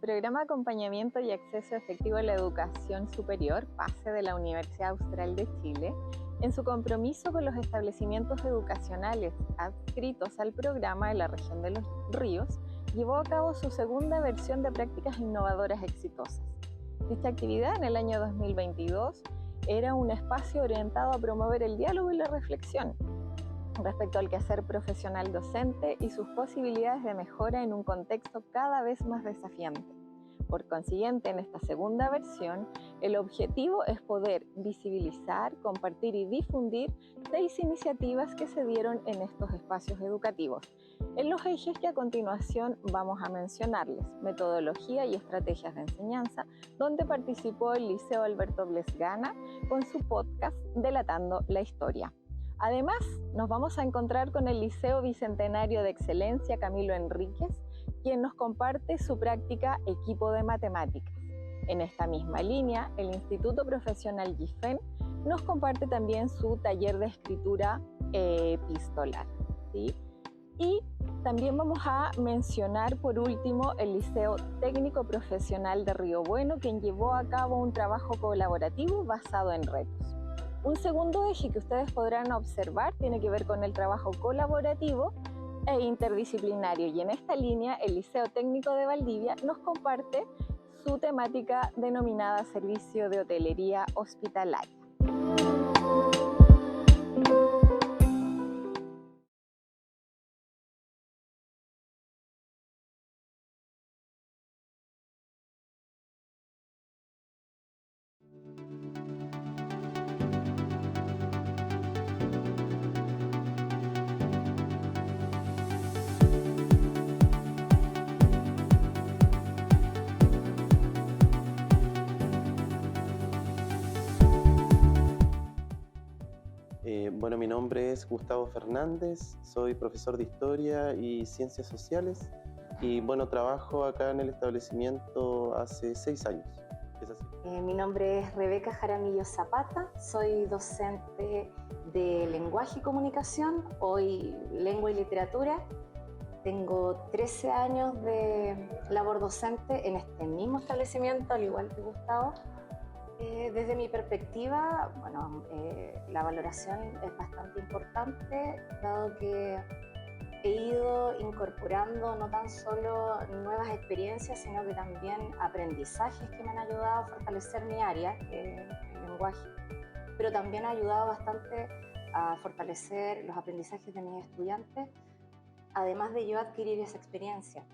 Programa de Acompañamiento y Acceso Efectivo a la Educación Superior, PASE, de la Universidad Austral de Chile, en su compromiso con los establecimientos educacionales adscritos al programa de la región de Los Ríos, llevó a cabo su segunda versión de prácticas innovadoras exitosas. Dicha actividad en el año 2022 era un espacio orientado a promover el diálogo y la reflexión respecto al quehacer profesional docente y sus posibilidades de mejora en un contexto cada vez más desafiante. Por consiguiente, en esta segunda versión, el objetivo es poder visibilizar, compartir y difundir 6 iniciativas que se dieron en estos espacios educativos, en los ejes que a continuación vamos a mencionarles: metodología y estrategias de enseñanza, donde participó el Liceo Alberto Blesgana con su podcast Delatando la Historia. Además, nos vamos a encontrar con el Liceo Bicentenario de Excelencia Camilo Enríquez, quien nos comparte su práctica Equipo de Matemáticas. En esta misma línea, el Instituto Profesional GIFEN nos comparte también su taller de escritura epistolar, ¿sí? Y también vamos a mencionar por último el Liceo Técnico Profesional de Río Bueno, quien llevó a cabo un trabajo colaborativo basado en retos. Un segundo eje que ustedes podrán observar tiene que ver con el trabajo colaborativo e interdisciplinario, y en esta línea el Liceo Técnico de Valdivia nos comparte su temática denominada Servicio de Hotelería Hospitalaria. Bueno, mi nombre es Gustavo Fernández, soy profesor de Historia y Ciencias Sociales y bueno, trabajo acá en el establecimiento hace 6 años. ¿Es así? Mi nombre es Rebeca Jaramillo Zapata, soy docente de Lenguaje y Comunicación, hoy Lengua y Literatura. Tengo 13 años de labor docente en este mismo establecimiento, al igual que Gustavo. Desde mi perspectiva, bueno, la valoración es bastante importante, dado que he ido incorporando no tan solo nuevas experiencias, sino que también aprendizajes que me han ayudado a fortalecer mi área, el lenguaje, pero también ha ayudado bastante a fortalecer los aprendizajes de mis estudiantes, además de yo adquirir esa experiencia.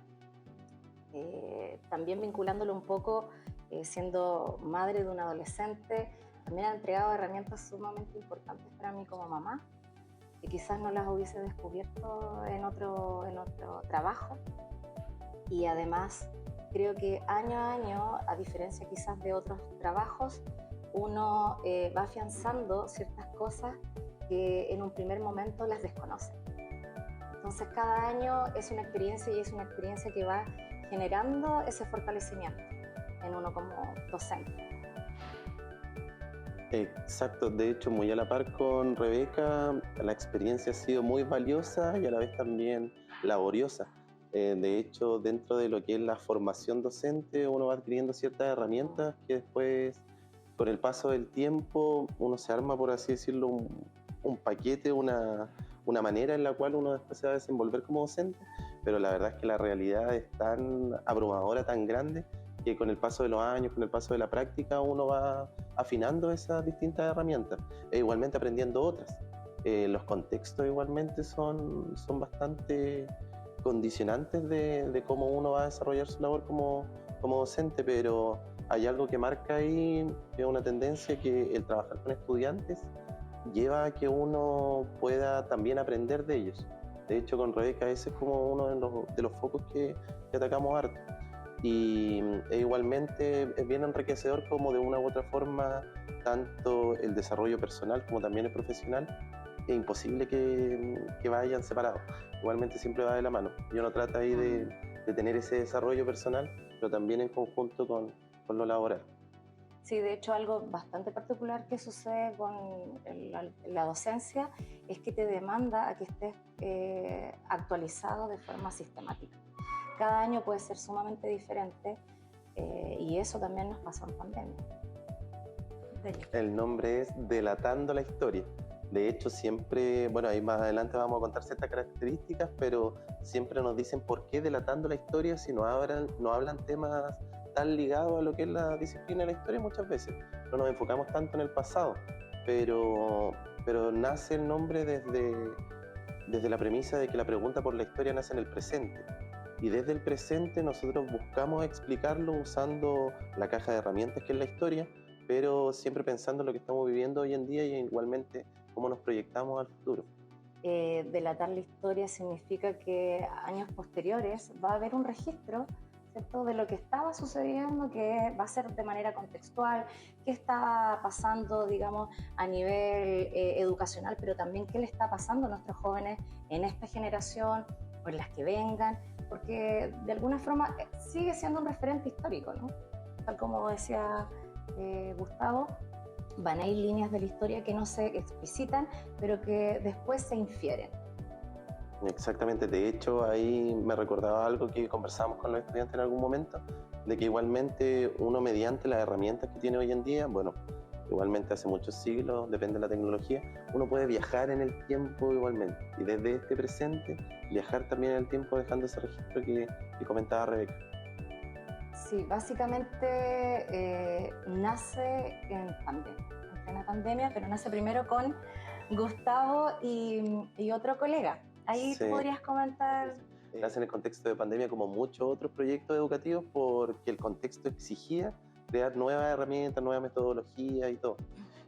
También vinculándolo un poco, siendo madre de un adolescente, también ha entregado herramientas sumamente importantes para mí como mamá, que quizás no las hubiese descubierto en otro trabajo. Y además creo que año a año, a diferencia quizás de otros trabajos, uno va afianzando ciertas cosas que en un primer momento las desconoce. Entonces cada año es una experiencia, y es una experiencia que va generando ese fortalecimiento en uno como docente. Exacto, de hecho muy a la par con Rebeca, la experiencia ha sido muy valiosa y a la vez también laboriosa. De hecho, dentro de lo que es la formación docente, uno va adquiriendo ciertas herramientas que después, con el paso del tiempo, uno se arma, por así decirlo, un paquete, una manera en la cual uno después se va a desenvolver como docente, pero la verdad es que la realidad es tan abrumadora, tan grande, que con el paso de los años, con el paso de la práctica, uno va afinando esas distintas herramientas e igualmente aprendiendo otras. Los contextos igualmente son bastante condicionantes de cómo uno va a desarrollar su labor como docente, pero hay algo que marca ahí, que es una tendencia, que el trabajar con estudiantes lleva a que uno pueda también aprender de ellos. De hecho, con Rebeca ese es como uno de los focos que atacamos harto. Y igualmente es bien enriquecedor como de una u otra forma tanto el desarrollo personal como también el profesional. Es imposible que vayan separados, igualmente siempre va de la mano. Y uno trata ahí de tener ese desarrollo personal, pero también en conjunto con lo laboral. Sí, de hecho algo bastante particular que sucede con la docencia es que te demanda a que estés actualizado de forma sistemática. Cada año puede ser sumamente diferente, y eso también nos pasó en pandemia. El nombre es Delatando la Historia. De hecho, siempre, bueno, ahí más adelante vamos a contar ciertas características, pero siempre nos dicen por qué Delatando la Historia si no hablan temas tan ligados a lo que es la disciplina de la historia muchas veces. No nos enfocamos tanto en el pasado, pero nace el nombre desde la premisa de que la pregunta por la historia nace en el presente. Y desde el presente nosotros buscamos explicarlo usando la caja de herramientas que es la historia, pero siempre pensando en lo que estamos viviendo hoy en día y igualmente cómo nos proyectamos al futuro. Delatar la historia significa que años posteriores va a haber un registro, ¿cierto?, de lo que estaba sucediendo, que va a ser de manera contextual, qué está pasando, digamos, a nivel educacional, pero también qué le está pasando a nuestros jóvenes en esta generación o en las que vengan, porque de alguna forma sigue siendo un referente histórico, ¿no? Tal como decía Gustavo, van a ir líneas de la historia que no se explicitan, pero que después se infieren. Exactamente, de hecho ahí me recordaba algo que conversamos con los estudiantes en algún momento, de que igualmente uno mediante las herramientas que tiene hoy en día, bueno, igualmente hace muchos siglos, depende de la tecnología, uno puede viajar en el tiempo igualmente, y desde este presente viajar también en el tiempo dejando ese registro que comentaba Rebeca. Sí, básicamente nace en plena pandemia, pero nace primero con Gustavo y otro colega. Ahí Sí. tú podrías comentar. Nace en el contexto de pandemia como muchos otros proyectos educativos porque el contexto exigía crear nuevas herramientas, nuevas metodologías y todo.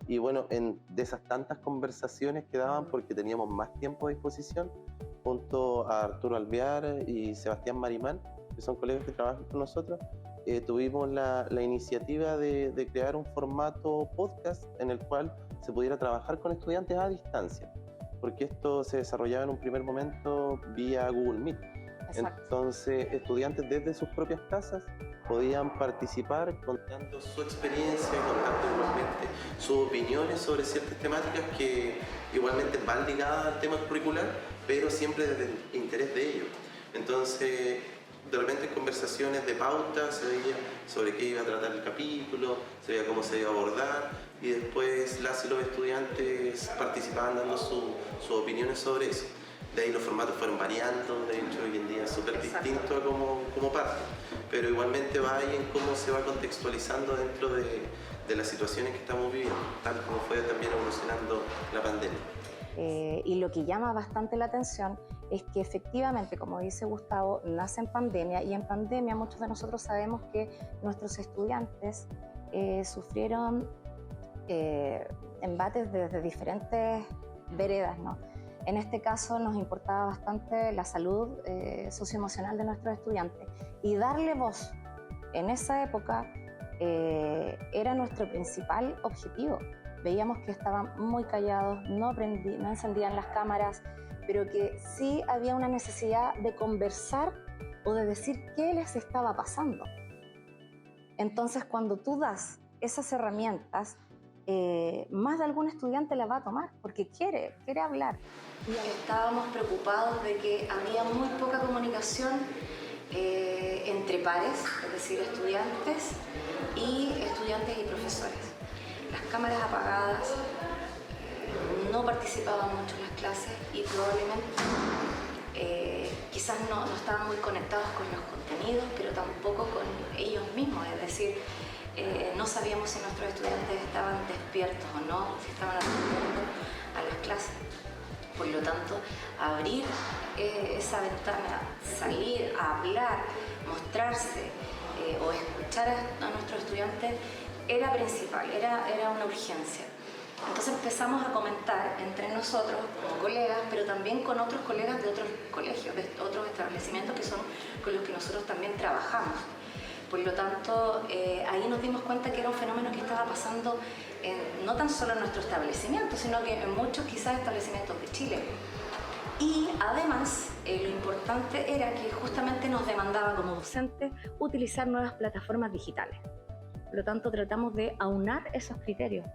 Y bueno, de esas tantas conversaciones que daban porque teníamos más tiempo a disposición, junto a Arturo Alvear y Sebastián Marimán, que son colegas que trabajan con nosotros, tuvimos la iniciativa de crear un formato podcast en el cual se pudiera trabajar con estudiantes a distancia, porque esto se desarrollaba en un primer momento vía Google Meet. Exacto. Entonces, estudiantes desde sus propias casas podían participar contando su experiencia, contando igualmente sus opiniones sobre ciertas temáticas que igualmente van ligadas al tema curricular, pero siempre desde el interés de ellos. Entonces, de repente en conversaciones de pauta se veía sobre qué iba a tratar el capítulo, se veía cómo se iba a abordar, y después las y los estudiantes participaban dando sus opiniones sobre eso. De ahí los formatos fueron variando, de hecho hoy en día es súper distinto a como parte, pero igualmente va ahí en cómo se va contextualizando dentro de las situaciones que estamos viviendo, tal como fue también evolucionando la pandemia. Y lo que llama bastante la atención es que efectivamente, como dice Gustavo, nace en pandemia, y en pandemia muchos de nosotros sabemos que nuestros estudiantes sufrieron embates desde diferentes veredas, ¿no? En este caso nos importaba bastante la salud socioemocional de nuestros estudiantes, y darle voz en esa época era nuestro principal objetivo. Veíamos que estaban muy callados, no encendían las cámaras, pero que sí había una necesidad de conversar o de decir qué les estaba pasando. Entonces, cuando tú das esas herramientas, más de algún estudiante las va a tomar porque quiere hablar. Y estábamos preocupados de que había muy poca comunicación entre pares, es decir, estudiantes y profesores. Las cámaras apagadas, no participaban mucho en las clases y probablemente quizás no estaban muy conectados con los contenidos, pero tampoco con ellos mismos, es decir, no sabíamos si nuestros estudiantes estaban despiertos o no, si estaban atendiendo a las clases. Por lo tanto, abrir esa ventana, salir a hablar, mostrarse o escuchar a nuestros estudiantes era principal, era una urgencia. Entonces empezamos a comentar entre nosotros como colegas, pero también con otros colegas de otros colegios, de otros establecimientos que son con los que nosotros también trabajamos. Por lo tanto, ahí nos dimos cuenta que era un fenómeno que estaba pasando no tan solo en nuestro establecimiento, sino que en muchos quizás establecimientos de Chile. Y además, lo importante era que justamente nos demandaba como docentes utilizar nuevas plataformas digitales. Por lo tanto, tratamos de aunar esos criterios.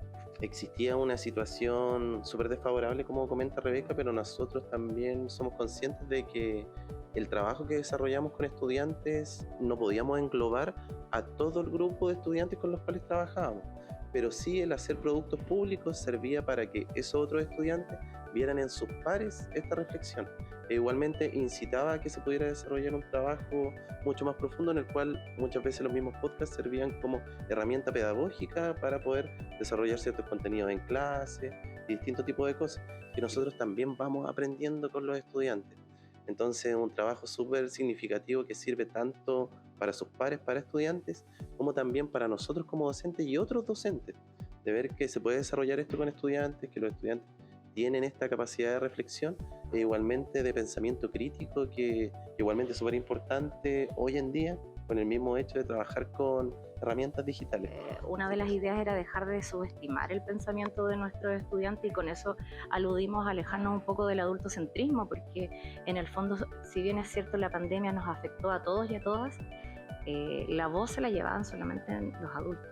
Existía una situación súper desfavorable, como comenta Rebeca, pero nosotros también somos conscientes de que el trabajo que desarrollamos con estudiantes no podíamos englobar a todo el grupo de estudiantes con los cuales trabajábamos, pero sí el hacer productos públicos servía para que esos otros estudiantes vieran en sus pares esta reflexión. E igualmente incitaba a que se pudiera desarrollar un trabajo mucho más profundo en el cual muchas veces los mismos podcasts servían como herramienta pedagógica para poder desarrollar ciertos contenidos en clase y distintos tipos de cosas que nosotros también vamos aprendiendo con los estudiantes. Entonces, un trabajo súper significativo que sirve tanto para sus pares, para estudiantes, como también para nosotros como docentes y otros docentes, de ver que se puede desarrollar esto con estudiantes, que los estudiantes tienen esta capacidad de reflexión e igualmente de pensamiento crítico, que igualmente es súper importante hoy en día con el mismo hecho de trabajar con herramientas digitales. Una de las ideas era dejar de subestimar el pensamiento de nuestros estudiantes y con eso aludimos a alejarnos un poco del adultocentrismo, porque en el fondo, si bien es cierto la pandemia nos afectó a todos y a todas, la voz se la llevaban solamente los adultos.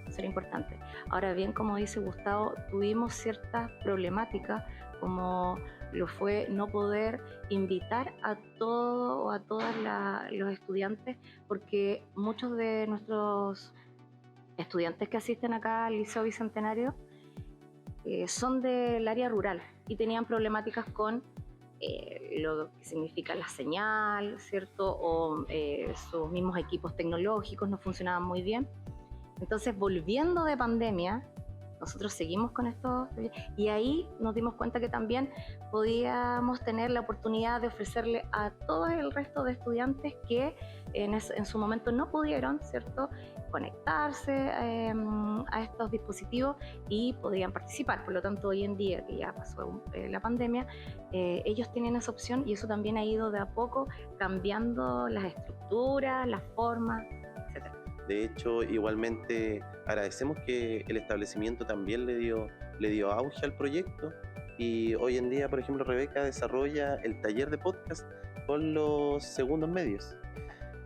Eso era importante. Ahora bien, como dice Gustavo, tuvimos ciertas problemáticas como lo fue no poder invitar a todo o a todos los estudiantes, porque muchos de nuestros estudiantes que asisten acá al Liceo Bicentenario son del área rural y tenían problemáticas con lo que significa la señal, ¿cierto? O sus mismos equipos tecnológicos no funcionaban muy bien. Entonces, volviendo de pandemia, nosotros seguimos con esto y ahí nos dimos cuenta que también podíamos tener la oportunidad de ofrecerle a todo el resto de estudiantes que en su momento no pudieron, ¿cierto?, conectarse a estos dispositivos y podían participar. Por lo tanto, hoy en día, que ya pasó la pandemia, ellos tienen esa opción y eso también ha ido de a poco cambiando las estructuras, las formas, etc. De hecho, igualmente agradecemos que el establecimiento también le dio auge al proyecto y hoy en día, por ejemplo, Rebeca desarrolla el taller de podcast con los segundos medios.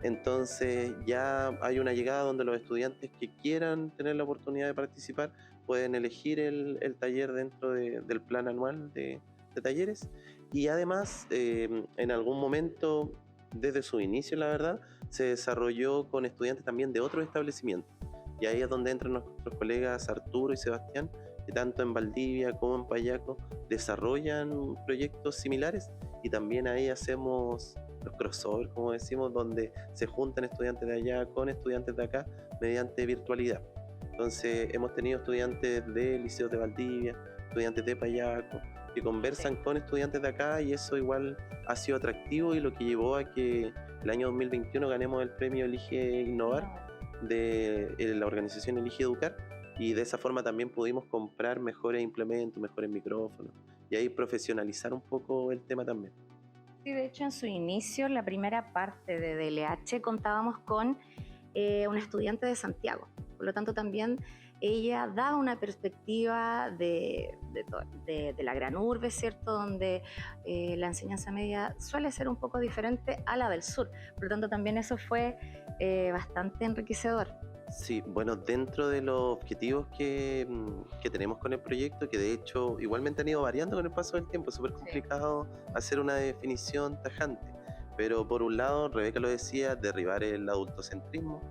Entonces ya hay una llegada donde los estudiantes que quieran tener la oportunidad de participar pueden elegir el taller dentro del plan anual de talleres y además en algún momento, desde su inicio, la verdad, se desarrolló con estudiantes también de otros establecimientos. Y ahí es donde entran nuestros colegas Arturo y Sebastián, que tanto en Valdivia como en Payaco desarrollan proyectos similares y también ahí hacemos los crossovers, como decimos, donde se juntan estudiantes de allá con estudiantes de acá mediante virtualidad. Entonces hemos tenido estudiantes de liceos de Valdivia, estudiantes de Payaco, que conversan con estudiantes de acá y eso igual ha sido atractivo y lo que llevó a que el año 2021 ganemos el premio Elige Innovar de la organización Elige Educar y de esa forma también pudimos comprar mejores implementos, mejores micrófonos y ahí profesionalizar un poco el tema también. Sí, de hecho en su inicio, la primera parte de DLH contábamos con una estudiante de Santiago, por lo tanto también ella da una perspectiva de la gran urbe, ¿cierto?, donde la enseñanza media suele ser un poco diferente a la del sur. Por lo tanto, también eso fue bastante enriquecedor. Sí, bueno, dentro de los objetivos que tenemos con el proyecto, que de hecho igualmente han ido variando con el paso del tiempo, es súper complicado hacer una definición tajante, pero por un lado, Rebeca lo decía, derribar el adultocentrismo,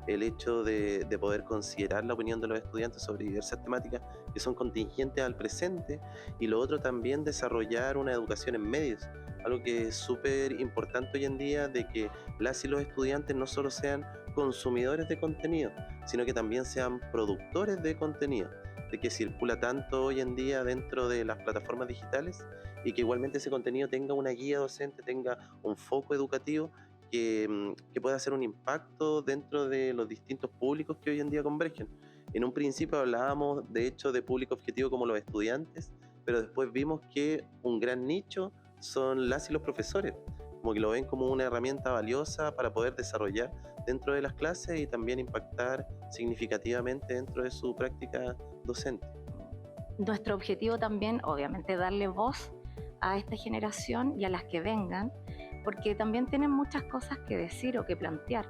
el hecho de poder considerar la opinión de los estudiantes sobre diversas temáticas que son contingentes al presente y lo otro también desarrollar una educación en medios, algo que es súper importante hoy en día de que las y los estudiantes no solo sean consumidores de contenido, sino que también sean productores de contenido, de que circula tanto hoy en día dentro de las plataformas digitales y que igualmente ese contenido tenga una guía docente, tenga un foco educativo que pueda hacer un impacto dentro de los distintos públicos que hoy en día convergen. En un principio hablábamos de hecho de público objetivo como los estudiantes, pero después vimos que un gran nicho son las y los profesores, como que lo ven como una herramienta valiosa para poder desarrollar dentro de las clases y también impactar significativamente dentro de su práctica docente. Nuestro objetivo también, obviamente, darle voz a esta generación y a las que vengan, porque también tienen muchas cosas que decir o que plantear.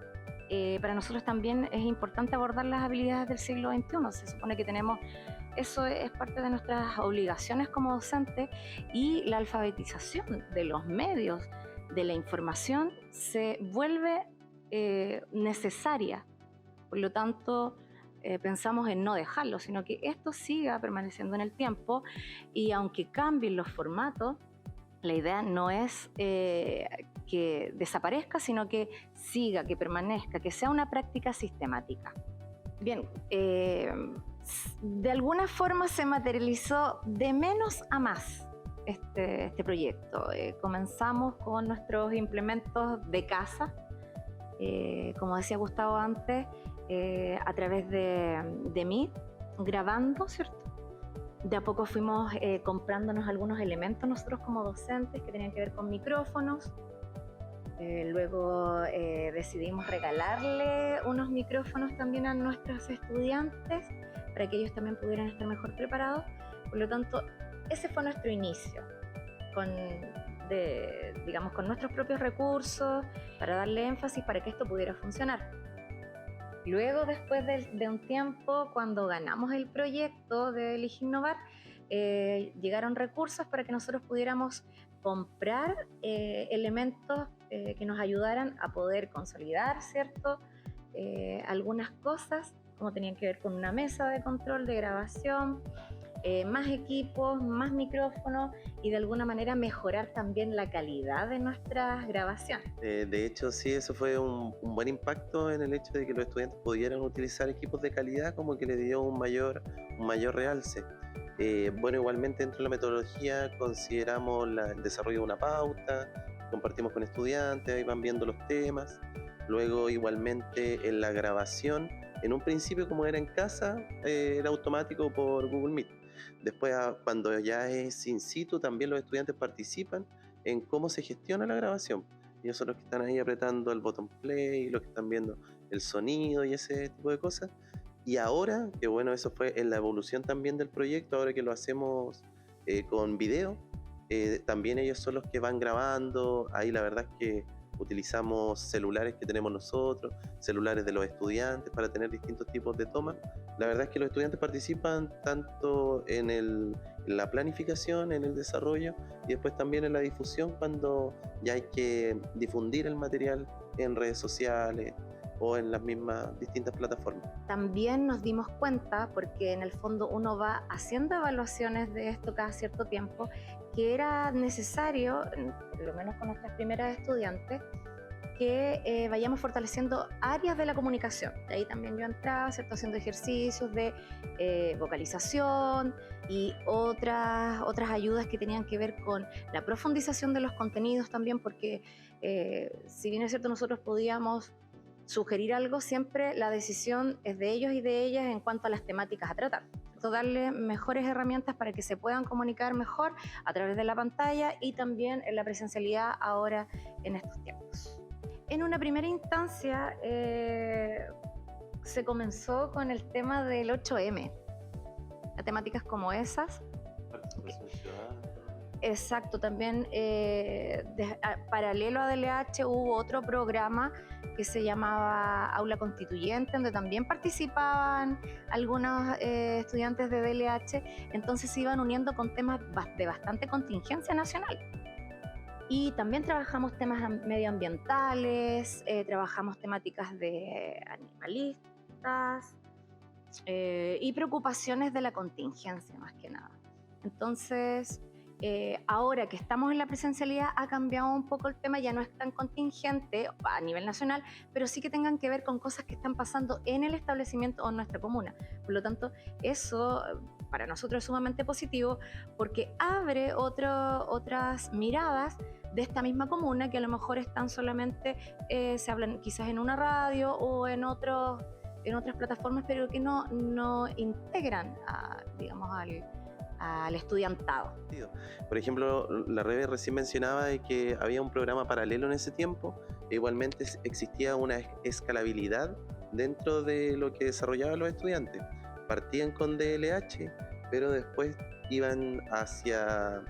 Para nosotros también es importante abordar las habilidades del siglo XXI. Se supone que tenemos eso es parte de nuestras obligaciones como docentes, y la alfabetización de los medios de la información se vuelve necesaria. Por lo tanto, pensamos en no dejarlo, sino que esto siga permaneciendo en el tiempo, y aunque cambien los formatos, la idea no es que desaparezca, sino que siga, que permanezca, que sea una práctica sistemática. Bien, de alguna forma se materializó de menos a más este proyecto. Comenzamos con nuestros implementos de casa, como decía Gustavo antes, a través de Meet, grabando, ¿cierto? De a poco fuimos comprándonos algunos elementos nosotros como docentes que tenían que ver con micrófonos. Luego decidimos regalarle unos micrófonos también a nuestros estudiantes para que ellos también pudieran estar mejor preparados. Por lo tanto, ese fue nuestro inicio, con nuestros propios recursos, para darle énfasis para que esto pudiera funcionar. Luego, después de un tiempo, cuando ganamos el proyecto de Elige Innovar, llegaron recursos para que nosotros pudiéramos comprar elementos que nos ayudaran a poder consolidar, ¿cierto? Algunas cosas, como tenían que ver con una mesa de control de grabación, más equipos, más micrófonos, y de alguna manera mejorar también la calidad de nuestras grabaciones. De hecho, sí, eso fue un buen impacto en el hecho de que los estudiantes pudieran utilizar equipos de calidad, como que le dio un mayor realce. Bueno, igualmente dentro de la metodología consideramos el desarrollo de una pauta, compartimos con estudiantes, ahí van viendo los temas. Luego, igualmente, en la grabación, en un principio, como era en casa, era automático por Google Meet. Después, cuando ya es in situ, también los estudiantes participan en cómo se gestiona la grabación. Ellos son los que están ahí apretando el botón play, los que están viendo el sonido y ese tipo de cosas. Y ahora, que bueno, eso fue en la evolución también del proyecto, ahora que lo hacemos con video, también ellos son los que van grabando. Ahí la verdad es que utilizamos celulares que tenemos nosotros, celulares de los estudiantes para tener distintos tipos de tomas. La verdad es que los estudiantes participan tanto en la planificación, en el desarrollo, y después también en la difusión cuando ya hay que difundir el material en redes sociales o en las mismas distintas plataformas. También nos dimos cuenta, porque en el fondo uno va haciendo evaluaciones de esto cada cierto tiempo, que era necesario, por lo menos con nuestras primeras estudiantes, que vayamos fortaleciendo áreas de la comunicación. De ahí también yo entraba, ¿cierto?, haciendo ejercicios de vocalización y otras ayudas que tenían que ver con la profundización de los contenidos también, porque si bien es cierto nosotros podíamos sugerir algo, siempre la decisión es de ellos y de ellas en cuanto a las temáticas a tratar. Darle mejores herramientas para que se puedan comunicar mejor a través de la pantalla y también en la presencialidad ahora en estos tiempos. En una primera instancia se comenzó con el tema del 8M, a temáticas como esas. Exacto, también paralelo a DLH hubo otro programa que se llamaba Aula Constituyente, donde también participaban algunos estudiantes de DLH, entonces se iban uniendo con temas de bastante contingencia nacional. Y también trabajamos temas medioambientales, trabajamos temáticas de animalistas y preocupaciones de la contingencia más que nada. Entonces, ahora que estamos en la presencialidad ha cambiado un poco el tema, ya no es tan contingente a nivel nacional, pero sí que tengan que ver con cosas que están pasando en el establecimiento o en nuestra comuna. Por lo tanto, eso para nosotros es sumamente positivo porque abre otras miradas de esta misma comuna que a lo mejor están solamente, se hablan quizás en una radio o en otras plataformas, pero que no integran al estudiantado. Por ejemplo, la Rebe recién mencionaba de que había un programa paralelo en ese tiempo, e igualmente existía una escalabilidad dentro de lo que desarrollaban los estudiantes. Partían con DLH, pero después iban hacia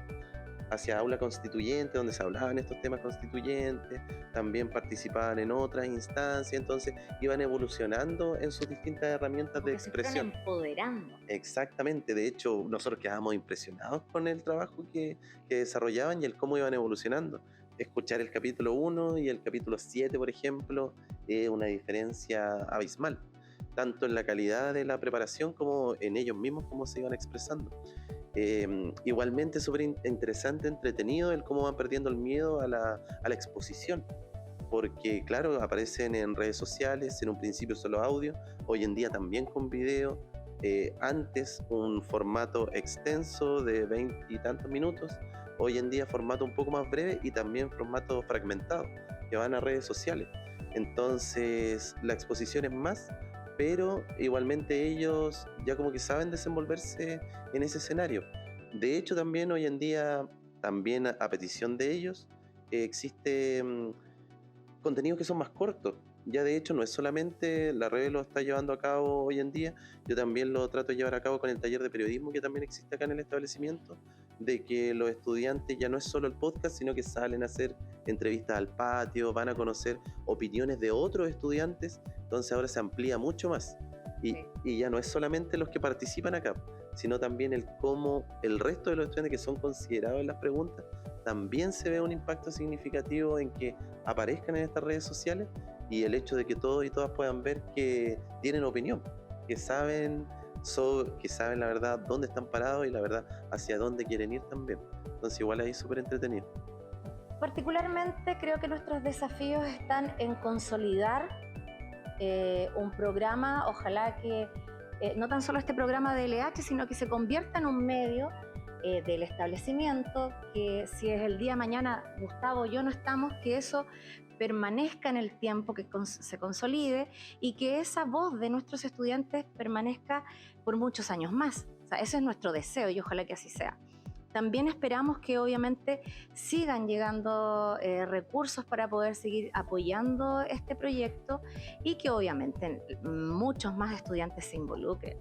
hacia aula constituyente, donde se hablaban estos temas constituyentes, también participaban en otras instancias, entonces iban evolucionando en sus distintas herramientas Como de que se fueron expresión. empoderando. Exactamente, de hecho nosotros quedábamos impresionados con el trabajo que desarrollaban y el cómo iban evolucionando. Escuchar el capítulo 1 y el capítulo 7, por ejemplo, es una diferencia abismal, tanto en la calidad de la preparación como en ellos mismos, cómo se iban expresando. Igualmente súper interesante, entretenido el cómo van perdiendo el miedo a la exposición, porque claro, aparecen en redes sociales, en un principio solo audio, hoy en día también con video, antes un formato extenso de 20 y tantos minutos, hoy en día formato un poco más breve y también formato fragmentado, que van a redes sociales. Entonces la exposición es más, pero igualmente ellos ya como que saben desenvolverse en ese escenario. De hecho también hoy en día, también a petición de ellos, existe contenidos que son más cortos. Ya de hecho no es solamente, la red lo está llevando a cabo hoy en día, yo también lo trato de llevar a cabo con el taller de periodismo que también existe acá en el establecimiento, de que los estudiantes ya no es solo el podcast, sino que salen a hacer entrevistas al patio, van a conocer opiniones de otros estudiantes, entonces ahora se amplía mucho más. Y ya no es solamente los que participan acá, sino también el cómo el resto de los estudiantes que son considerados en las preguntas, también se ve un impacto significativo en que aparezcan en estas redes sociales y el hecho de que todos y todas puedan ver que tienen opinión, que saben, que saben la verdad dónde están parados y la verdad hacia dónde quieren ir también. Entonces igual ahí es súper entretenido. Particularmente creo que nuestros desafíos están en consolidar un programa, ojalá que no tan solo este programa de LH, sino que se convierta en un medio del establecimiento, que si es el día de mañana Gustavo o yo no estamos, que eso permanezca en el tiempo, que se consolide y que esa voz de nuestros estudiantes permanezca por muchos años más. O sea, ese es nuestro deseo y ojalá que así sea. También esperamos que obviamente sigan llegando recursos para poder seguir apoyando este proyecto y que obviamente muchos más estudiantes se involucren.